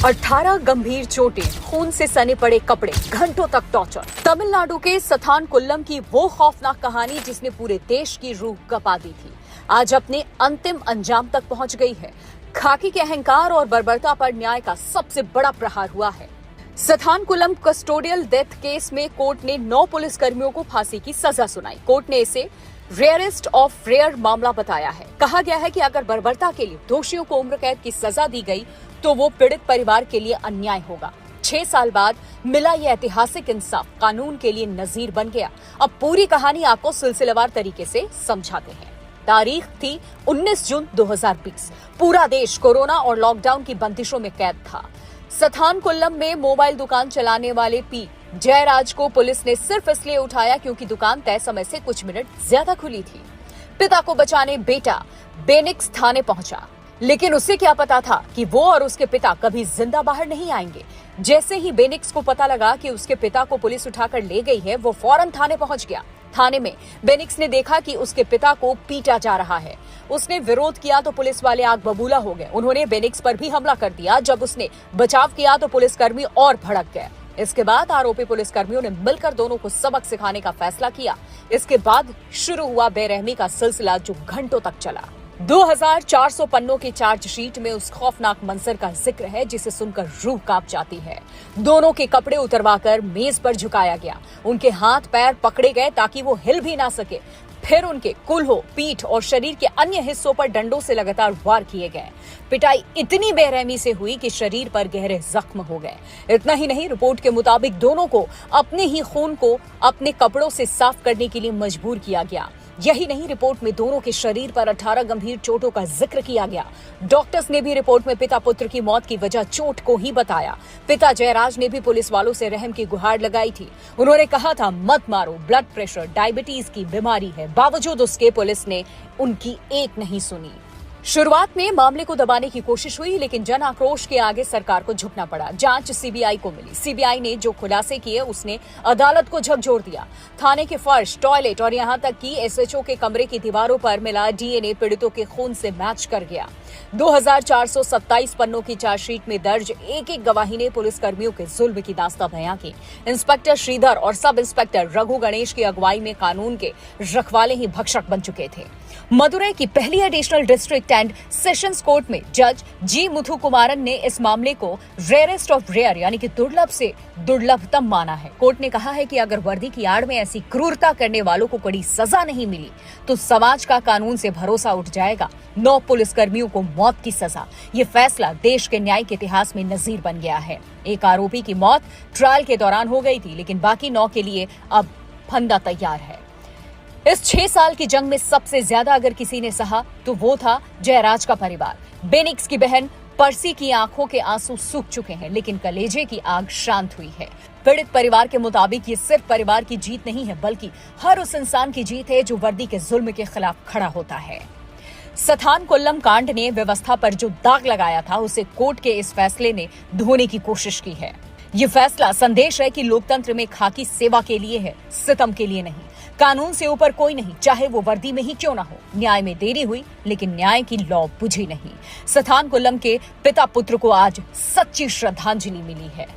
18 गंभीर चोटें, खून से सने पड़े कपड़े, घंटों तक टॉर्चर। तमिलनाडु के सथानकुल्लम की वो खौफनाक कहानी जिसने पूरे देश की रूह कपा दी थी, आज अपने अंतिम अंजाम तक पहुंच गई है। खाकी के अहंकार और बर्बरता पर न्याय का सबसे बड़ा प्रहार हुआ है। सथानकुल्लम कस्टोडियल डेथ केस में कोर्ट ने 9 पुलिसकर्मियों को फांसी की सजा सुनाई। कोर्ट ने इसे रेयरेस्ट ऑफ रेयर मामला बताया है। कहा गया है कि अगर बर्बरता के लिए दोषियों को उम्र कैद की सजा दी गई तो वो पीड़ित परिवार के लिए अन्याय होगा। 6 साल बाद मिला ये ऐतिहासिक इंसाफ कानून के लिए नजीर बन गया। अब पूरी कहानी आपको सिलसिलेवार तरीके से समझाते हैं। तारीख थी 19 जून 2020। पूरा देश कोरोना और लॉकडाउन की बंदिशों में कैद था। सथानकुल्लम में मोबाइल दुकान चलाने वाले पी जयराज को पुलिस ने सिर्फ इसलिए उठाया क्योंकि दुकान तय समय से कुछ मिनट ज्यादा खुली थी। पिता को बचाने बेटा बेनिक्स थाने पहुंचा, लेकिन उसे क्या पता था कि वो और उसके पिता कभी जिंदा बाहर नहीं आएंगे। जैसे ही बेनिक्स को पता लगा कि उसके पिता को पुलिस उठाकर ले गई है, वो फौरन थाने पहुंच गया। थाने में बेनिक्स ने देखा कि उसके पिता को पीटा जा रहा है। उसने विरोध किया तो पुलिस वाले आग बबूला हो गए। उन्होंने बेनिक्स पर भी हमला कर दिया। जब उसने बचाव किया तो पुलिसकर्मी और भड़क गए। इसके बाद आरोपी पुलिसकर्मियों ने मिलकर दोनों को सबक सिखाने का फैसला किया। इसके बाद शुरू हुआ बेरहमी का सिलसिला जो घंटों तक चला। 2400 पन्नों की चार्जशीट में उस खौफनाक मंजर का जिक्र है जिसे सुनकर रूह कांप जाती है। दोनों के कपड़े उतरवाकर मेज पर झुकाया गया। उनके हाथ पैर पकड़े गए ताकि वो हिल भी ना सके। फिर उनके कुल्हों, पीठ और शरीर के अन्य हिस्सों पर डंडों से लगातार वार किए गए। पिटाई इतनी बेरहमी से हुई कि शरीर पर गहरे जख्म हो गए। इतना ही नहीं, रिपोर्ट के मुताबिक दोनों को अपने ही खून को अपने कपड़ों से साफ करने के लिए मजबूर किया गया। यही नहीं, रिपोर्ट में दोनों के शरीर पर 18 गंभीर चोटों का जिक्र किया गया। डॉक्टर्स ने भी रिपोर्ट में पिता पुत्र की मौत की वजह चोट को ही बताया। पिता जयराज ने भी पुलिस वालों से रहम की गुहार लगाई थी। उन्होंने कहा था, मत मारो, ब्लड प्रेशर, डायबिटीज की बीमारी है। बावजूद उसके पुलिस ने उनकी एक नहीं सुनी। शुरुआत में मामले को दबाने की कोशिश हुई, लेकिन जन आक्रोश के आगे सरकार को झुकना पड़ा। जांच सीबीआई को मिली। सीबीआई ने जो खुलासे किए उसने अदालत को झकझोर दिया। थाने के फर्श, टॉयलेट और यहां तक कि एसएचओ के कमरे की दीवारों पर मिला डीएनए पीड़ितों के खून से मैच कर गया। 2427 पन्नों की चार्जशीट में दर्ज एक एक गवाही ने पुलिसकर्मियों के जुल्म की दास्तां बयां की। इंस्पेक्टर श्रीधर और सब इंस्पेक्टर रघु गणेश की अगुवाई में कानून के रखवाले ही भक्षक बन चुके थे। मदुरई की पहली additional district and sessions court में जज जी मुथुकुमारन ने इस मामले को रेयरेस्ट ऑफ रेयर यानी कि दुर्लभ से दुर्लभतम माना है। कोर्ट ने कहा है कि अगर वर्दी की आड़ में ऐसी क्रूरता करने वालों को कड़ी सजा नहीं मिली तो समाज का कानून से भरोसा उठ जाएगा। 9 पुलिसकर्मियों को मौत की सजा। ये फैसला देश के न्यायिक इतिहास में नजीर बन गया है। एक आरोपी की मौत ट्रायल के दौरान हो गई थी, लेकिन बाकी 9 के लिए अब फंदा तैयार है। इस 6 साल की जंग में सबसे ज्यादा अगर किसी ने सहा तो वो था जयराज का परिवार। बेनिक्स की बहन पर्सी की आंखों के आंसू सूख चुके हैं, लेकिन कलेजे की आग शांत हुई है। पीड़ित परिवार के मुताबिक ये सिर्फ परिवार की जीत नहीं है, बल्कि हर उस इंसान की जीत है जो वर्दी के जुल्म के खिलाफ खड़ा होता है। सथानकुल्लम कांड ने व्यवस्था पर जो दाग लगाया था उसे कोर्ट के इस फैसले ने धोने की कोशिश की है। ये फैसला संदेश है कि लोकतंत्र में खाकी सेवा के लिए है, सितम के लिए नहीं। कानून से ऊपर कोई नहीं, चाहे वो वर्दी में ही क्यों ना हो। न्याय में देरी हुई, लेकिन न्याय की लौ बुझी नहीं। सथानकुल्लम के पिता पुत्र को आज सच्ची श्रद्धांजलि मिली है।